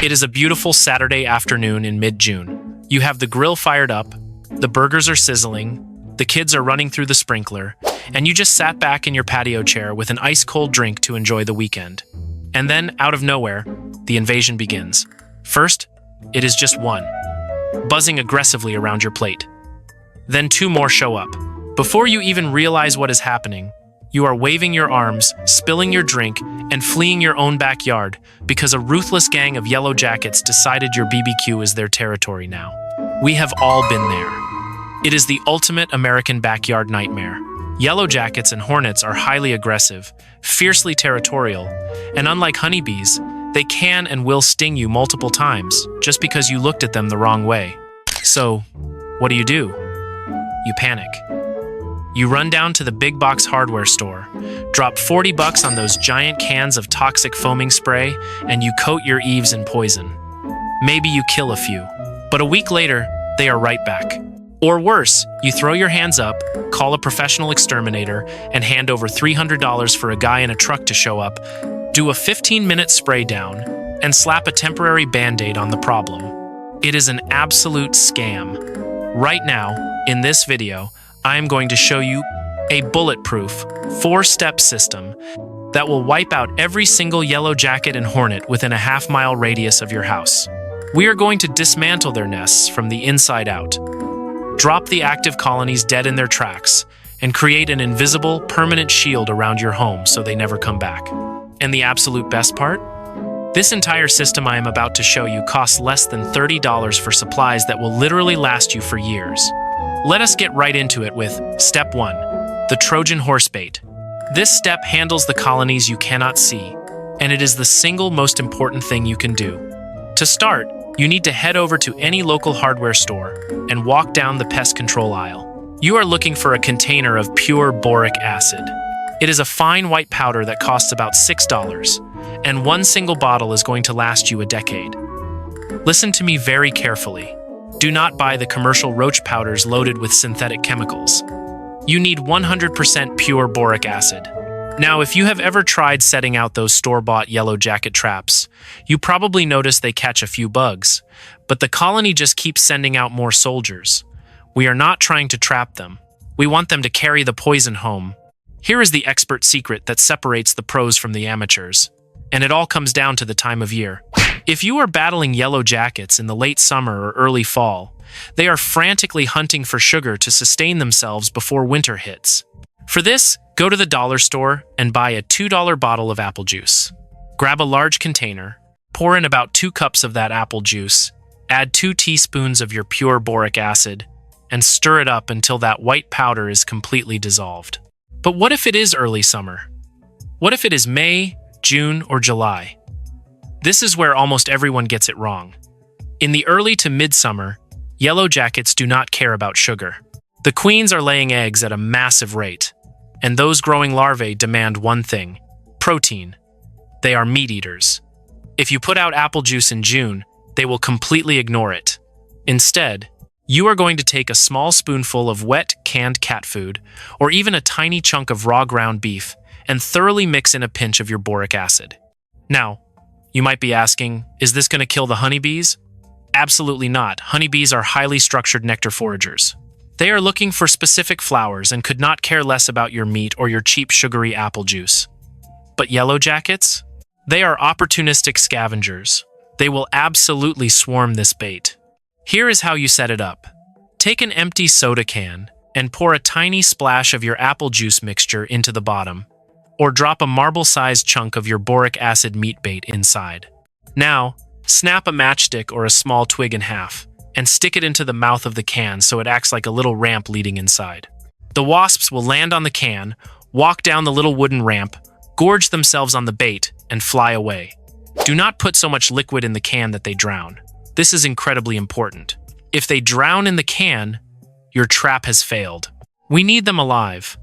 It is a beautiful Saturday afternoon in mid-June. You have the grill fired up, the burgers are sizzling, the kids are running through the sprinkler, and you just sat back in your patio chair with an ice-cold drink to enjoy the weekend. And then, out of nowhere, the invasion begins. First, it is just one, buzzing aggressively around your plate. Then two more show up. Before you even realize what is happening, you are waving your arms, spilling your drink, and fleeing your own backyard because a ruthless gang of yellow jackets decided your BBQ is their territory now. We have all been there. It is the ultimate American backyard nightmare. Yellow jackets and hornets are highly aggressive, fiercely territorial, and unlike honeybees, they can and will sting you multiple times just because you looked at them the wrong way. So, what do? You panic. You run down to the big box hardware store, drop $40 on those giant cans of toxic foaming spray, and you coat your eaves in poison. Maybe you kill a few, but a week later, they are right back. Or worse, you throw your hands up, call a professional exterminator, and hand over $300 for a guy in a truck to show up, do a 15-minute spray down, and slap a temporary Band-Aid on the problem. It is an absolute scam. Right now, in this video, I am going to show you a bulletproof, 4-step system that will wipe out every single yellow jacket and hornet within a half-mile radius of your house. We are going to dismantle their nests from the inside out, drop the active colonies dead in their tracks, and create an invisible, permanent shield around your home so they never come back. And the absolute best part? This entire system I am about to show you costs less than $30 for supplies that will literally last you for years. Let us get right into it with Step 1, the Trojan Horse bait. This step handles the colonies you cannot see, and it is the single most important thing you can do. To start, you need to head over to any local hardware store and walk down the pest control aisle. You are looking for a container of pure boric acid. It is a fine white powder that costs about $6, and one single bottle is going to last you a decade. Listen to me very carefully. Do not buy the commercial roach powders loaded with synthetic chemicals. You need 100% pure boric acid. Now, if you have ever tried setting out those store-bought yellow jacket traps, you probably notice they catch a few bugs, but the colony just keeps sending out more soldiers. We are not trying to trap them. We want them to carry the poison home. Here is the expert secret that separates the pros from the amateurs. And it all comes down to the time of year. If you are battling yellow jackets in the late summer or early fall, they are frantically hunting for sugar to sustain themselves before winter hits. For this, go to the dollar store and buy a $2 bottle of apple juice. Grab a large container, pour in about 2 cups of that apple juice, add 2 teaspoons of your pure boric acid, and stir it up until that white powder is completely dissolved. But what if it is early summer? What if it is May, June, or July? This is where almost everyone gets it wrong. In the early to midsummer, yellow jackets do not care about sugar. The queens are laying eggs at a massive rate, and those growing larvae demand one thing: protein. They are meat eaters. If you put out apple juice in June, they will completely ignore it. Instead, you are going to take a small spoonful of wet, canned cat food, or even a tiny chunk of raw ground beef, and thoroughly mix in a pinch of your boric acid. Now, you might be asking, is this going to kill the honeybees? Absolutely not. Honeybees are highly structured nectar foragers. They are looking for specific flowers and could not care less about your meat or your cheap sugary apple juice. But yellow jackets? They are opportunistic scavengers. They will absolutely swarm this bait. Here is how you set it up. Take an empty soda can and pour a tiny splash of your apple juice mixture into the bottom, or drop a marble-sized chunk of your boric acid meat bait inside. Now, snap a matchstick or a small twig in half, and stick it into the mouth of the can so it acts like a little ramp leading inside. The wasps will land on the can, walk down the little wooden ramp, gorge themselves on the bait, and fly away. Do not put so much liquid in the can that they drown. This is incredibly important. If they drown in the can, your trap has failed. We need them alive.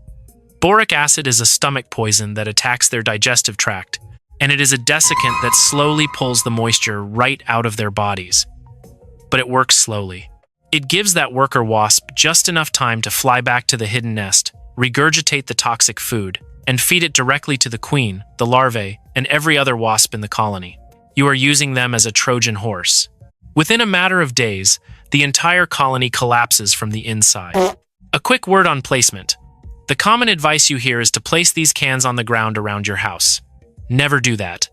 Boric acid is a stomach poison that attacks their digestive tract, and it is a desiccant that slowly pulls the moisture right out of their bodies. But it works slowly. It gives that worker wasp just enough time to fly back to the hidden nest, regurgitate the toxic food, and feed it directly to the queen, the larvae, and every other wasp in the colony. You are using them as a Trojan horse. Within a matter of days, the entire colony collapses from the inside. A quick word on placement. The common advice you hear is to place these cans on the ground around your house. Never do that.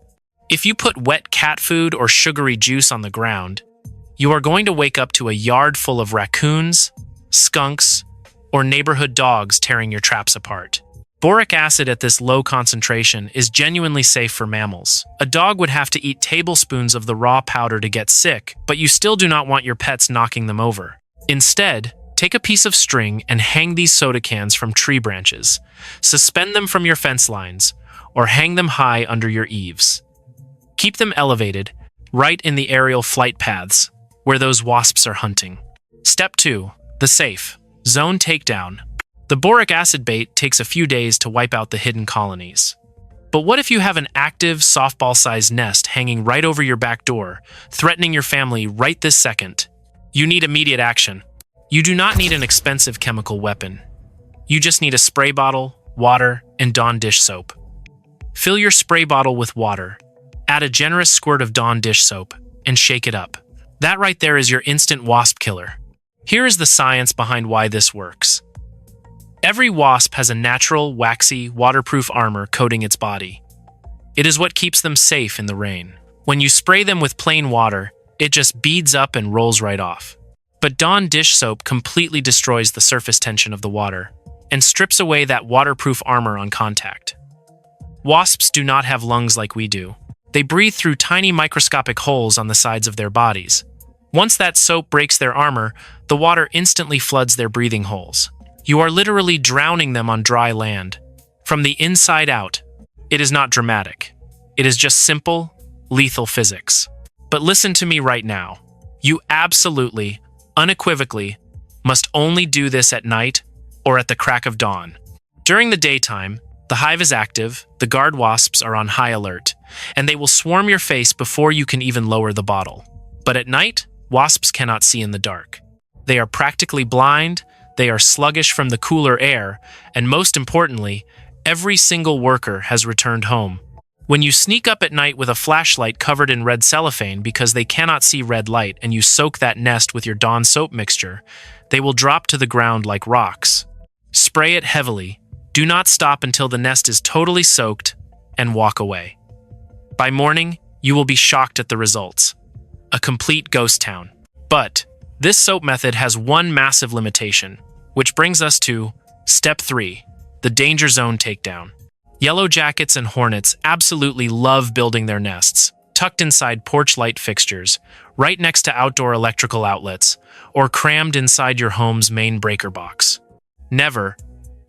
If you put wet cat food or sugary juice on the ground, you are going to wake up to a yard full of raccoons, skunks, or neighborhood dogs tearing your traps apart. Boric acid at this low concentration is genuinely safe for mammals. A dog would have to eat tablespoons of the raw powder to get sick, but you still do not want your pets knocking them over. Instead, take a piece of string and hang these soda cans from tree branches. Suspend them from your fence lines, or hang them high under your eaves. Keep them elevated, right in the aerial flight paths, where those wasps are hunting. Step 2. The safe zone takedown. The boric acid bait takes a few days to wipe out the hidden colonies. But what if you have an active, softball-sized nest hanging right over your back door, threatening your family right this second? You need immediate action. You do not need an expensive chemical weapon. You just need a spray bottle, water, and Dawn dish soap. Fill your spray bottle with water, add a generous squirt of Dawn dish soap, and shake it up. That right there is your instant wasp killer. Here is the science behind why this works. Every wasp has a natural, waxy, waterproof armor coating its body. It is what keeps them safe in the rain. When you spray them with plain water, it just beads up and rolls right off. But Dawn dish soap completely destroys the surface tension of the water and strips away that waterproof armor on contact. Wasps do not have lungs like we do. They breathe through tiny microscopic holes on the sides of their bodies. Once that soap breaks their armor, the water instantly floods their breathing holes. You are literally drowning them on dry land. From the inside out, it is not dramatic. It is just simple, lethal physics. But listen to me right now. You absolutely, unequivocally, must only do this at night or at the crack of dawn. During the daytime, the hive is active, the guard wasps are on high alert, and they will swarm your face before you can even lower the bottle. But at night, wasps cannot see in the dark. They are practically blind, they are sluggish from the cooler air, and most importantly, every single worker has returned home. When you sneak up at night with a flashlight covered in red cellophane because they cannot see red light and you soak that nest with your Dawn soap mixture, they will drop to the ground like rocks. Spray it heavily. Do not stop until the nest is totally soaked and walk away. By morning, you will be shocked at the results. A complete ghost town. But this soap method has one massive limitation, which brings us to Step 3, the danger zone takedown. Yellow jackets and hornets absolutely love building their nests, tucked inside porch light fixtures, right next to outdoor electrical outlets, or crammed inside your home's main breaker box. Never,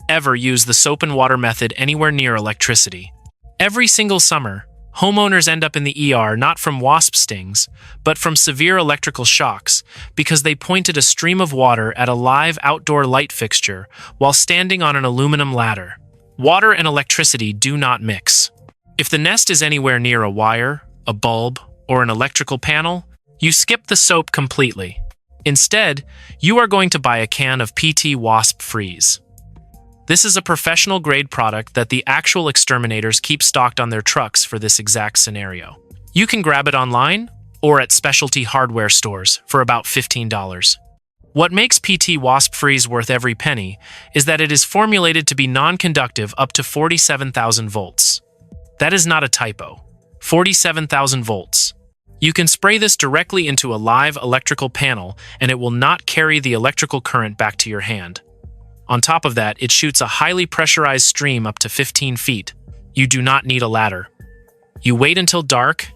ever use the soap and water method anywhere near electricity. Every single summer, homeowners end up in the ER not from wasp stings, but from severe electrical shocks because they pointed a stream of water at a live outdoor light fixture while standing on an aluminum ladder. Water and electricity do not mix. If the nest is anywhere near a wire, a bulb, or an electrical panel, you skip the soap completely. Instead, you are going to buy a can of PT Wasp Freeze. This is a professional-grade product that the actual exterminators keep stocked on their trucks for this exact scenario. You can grab it online or at specialty hardware stores for about $15. What makes PT Wasp Freeze worth every penny is that it is formulated to be non-conductive up to 47,000 volts. That is not a typo. 47,000 volts. You can spray this directly into a live electrical panel and it will not carry the electrical current back to your hand. On top of that, it shoots a highly pressurized stream up to 15 feet. You do not need a ladder. You wait until dark,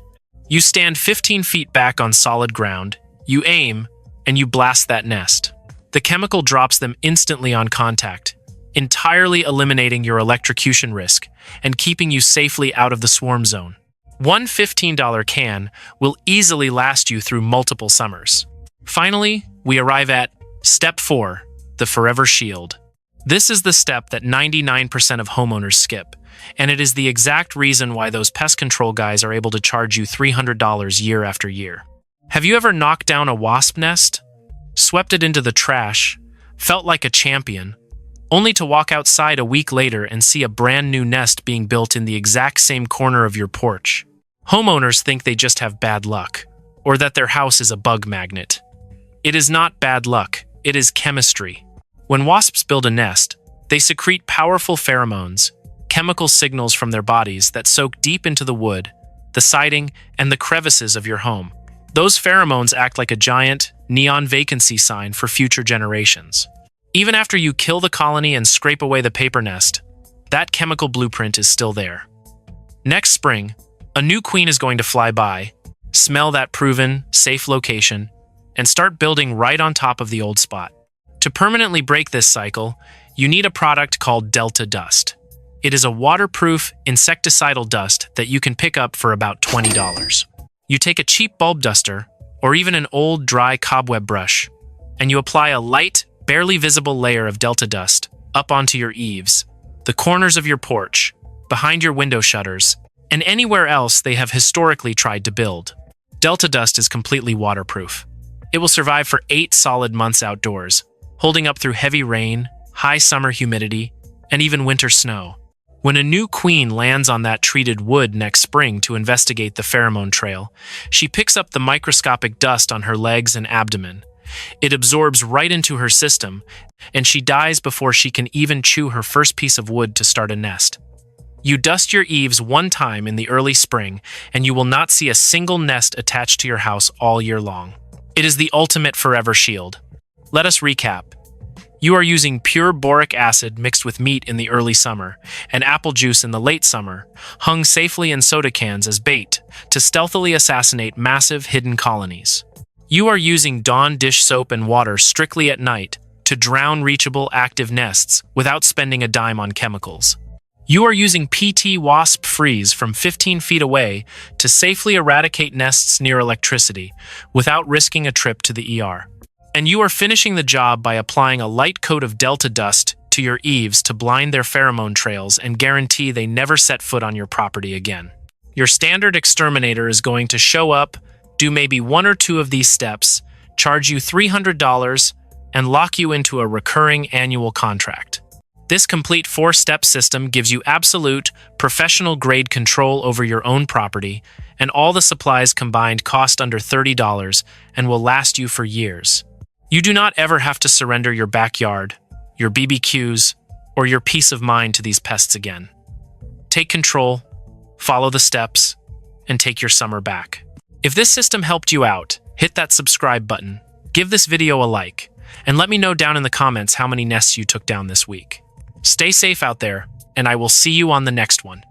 you stand 15 feet back on solid ground, you aim, and you blast that nest. The chemical drops them instantly on contact, entirely eliminating your electrocution risk and keeping you safely out of the swarm zone. One $15 can will easily last you through multiple summers. Finally, we arrive at Step 4, the Forever Shield. This is the step that 99% of homeowners skip, and it is the exact reason why those pest control guys are able to charge you $300 year after year. Have you ever knocked down a wasp nest, swept it into the trash, felt like a champion, only to walk outside a week later and see a brand new nest being built in the exact same corner of your porch? Homeowners think they just have bad luck, or that their house is a bug magnet. It is not bad luck, it is chemistry. When wasps build a nest, they secrete powerful pheromones, chemical signals from their bodies that soak deep into the wood, the siding, and the crevices of your home. Those pheromones act like a giant, neon vacancy sign for future generations. Even after you kill the colony and scrape away the paper nest, that chemical blueprint is still there. Next spring, a new queen is going to fly by, smell that proven, safe location, and start building right on top of the old spot. To permanently break this cycle, you need a product called Delta Dust. It is a waterproof, insecticidal dust that you can pick up for about $20. You take a cheap bulb duster, or even an old, dry cobweb brush, and you apply a light, barely visible layer of Delta Dust up onto your eaves, the corners of your porch, behind your window shutters, and anywhere else they have historically tried to build. Delta Dust is completely waterproof. It will survive for 8 solid months outdoors, holding up through heavy rain, high summer humidity, and even winter snow. When a new queen lands on that treated wood next spring to investigate the pheromone trail, she picks up the microscopic dust on her legs and abdomen. It absorbs right into her system, and she dies before she can even chew her first piece of wood to start a nest. You dust your eaves one time in the early spring, and you will not see a single nest attached to your house all year long. It is the ultimate forever shield. Let us recap. You are using pure boric acid mixed with meat in the early summer, and apple juice in the late summer, hung safely in soda cans as bait to stealthily assassinate massive hidden colonies. You are using Dawn dish soap and water strictly at night to drown reachable active nests without spending a dime on chemicals. You are using PT Wasp Freeze from 15 feet away to safely eradicate nests near electricity without risking a trip to the ER. And you are finishing the job by applying a light coat of Delta Dust to your eaves to blind their pheromone trails and guarantee they never set foot on your property again. Your standard exterminator is going to show up, do maybe 1 or 2 of these steps, charge you $300, and lock you into a recurring annual contract. This complete 4-step system gives you absolute, professional-grade control over your own property, and all the supplies combined cost under $30 and will last you for years. You do not ever have to surrender your backyard, your BBQs, or your peace of mind to these pests again. Take control, follow the steps, and take your summer back. If this system helped you out, hit that subscribe button, give this video a like, and let me know down in the comments how many nests you took down this week. Stay safe out there, and I will see you on the next one.